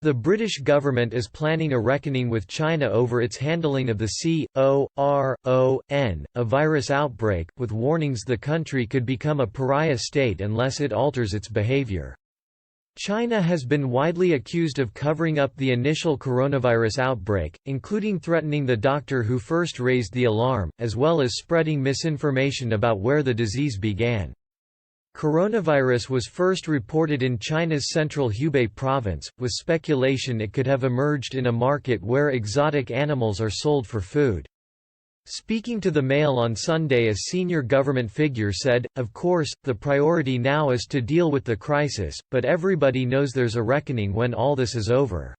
The British government is planning a reckoning with China over its handling of the c.o.r.o.n.avirus outbreak, with warnings the country could become a pariah state unless it alters its behaviour. China has been widely accused of covering up the initial coronavirus outbreak, including threatening the doctor who first raised the alarm, as well as spreading misinformation about where the disease began. Coronavirus was first reported in China's central Hubei province, with speculation it could have emerged in a market where exotic animals are sold for food. Speaking to the Mail on Sunday, a senior government figure said, "Of course, the priority now is to deal with the crisis, but everybody knows there's a reckoning when all this is over."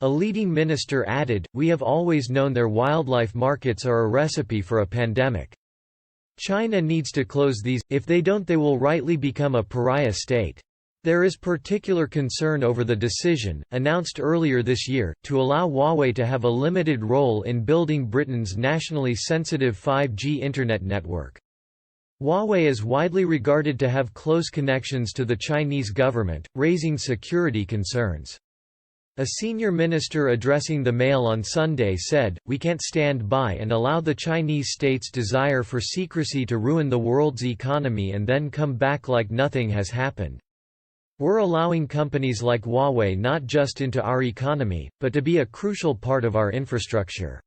A leading minister added, "We have always known their wildlife markets are a recipe for a pandemic. China needs to close these, if they don't they will rightly become a pariah state. There is particular concern over the decision, announced earlier this year, to allow Huawei to have a limited role in building Britain's nationally sensitive 5G internet network." Huawei is widely regarded to have close connections to the Chinese government, raising security concerns. A senior minister addressing the Mail on Sunday said, "We can't stand by and allow the Chinese state's desire for secrecy to ruin the world's economy and then come back like nothing has happened. We're allowing companies like Huawei not just into our economy, but to be a crucial part of our infrastructure.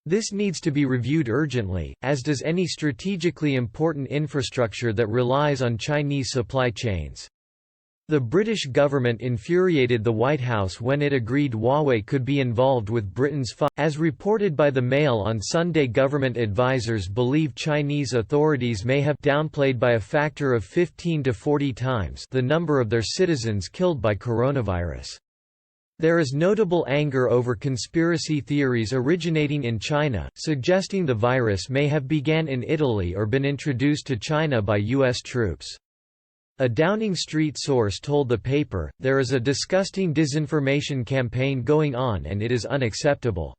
This needs to be reviewed urgently, as does any strategically important infrastructure that relies on Chinese supply chains." The British government infuriated the White House when it agreed Huawei could be involved with Britain's As reported by the Mail on Sunday, government advisers believe Chinese authorities may have downplayed by a factor of 15 to 40 times the number of their citizens killed by coronavirus. There is notable anger over conspiracy theories originating in China, suggesting the virus may have begun in Italy or been introduced to China by U.S. troops. A Downing Street source told the paper, "There is a disgusting disinformation campaign going on and it is unacceptable.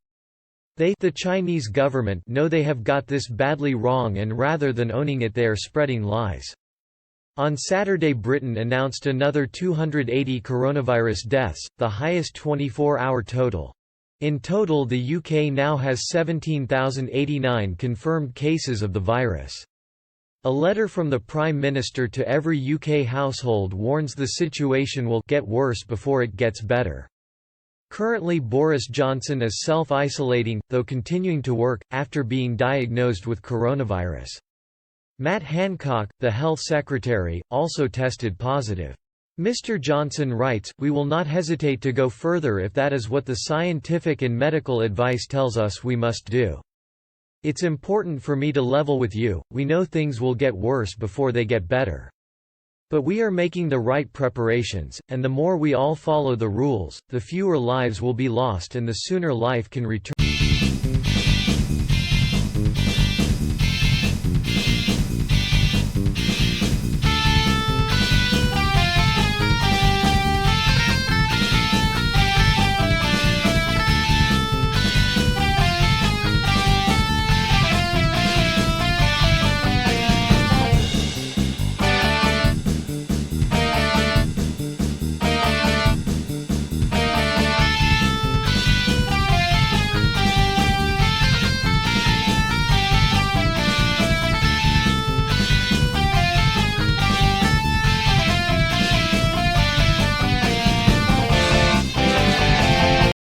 The Chinese government know they have got this badly wrong, and rather than owning it they are spreading lies." On Saturday, Britain announced another 280 coronavirus deaths, the highest 24-hour total. In total, the UK now has 17,089 confirmed cases of the virus. A letter from the Prime Minister to every UK household warns the situation will get worse before it gets better. Currently, Boris Johnson is self-isolating, though continuing to work, after being diagnosed with coronavirus. Matt Hancock, the Health Secretary, also tested positive. Mr. Johnson writes, "We will not hesitate to go further if that is what the scientific and medical advice tells us we must do. It's important for me to level with you, we know things will get worse before they get better. But we are making the right preparations, and the more we all follow the rules, the fewer lives will be lost and the sooner life can return."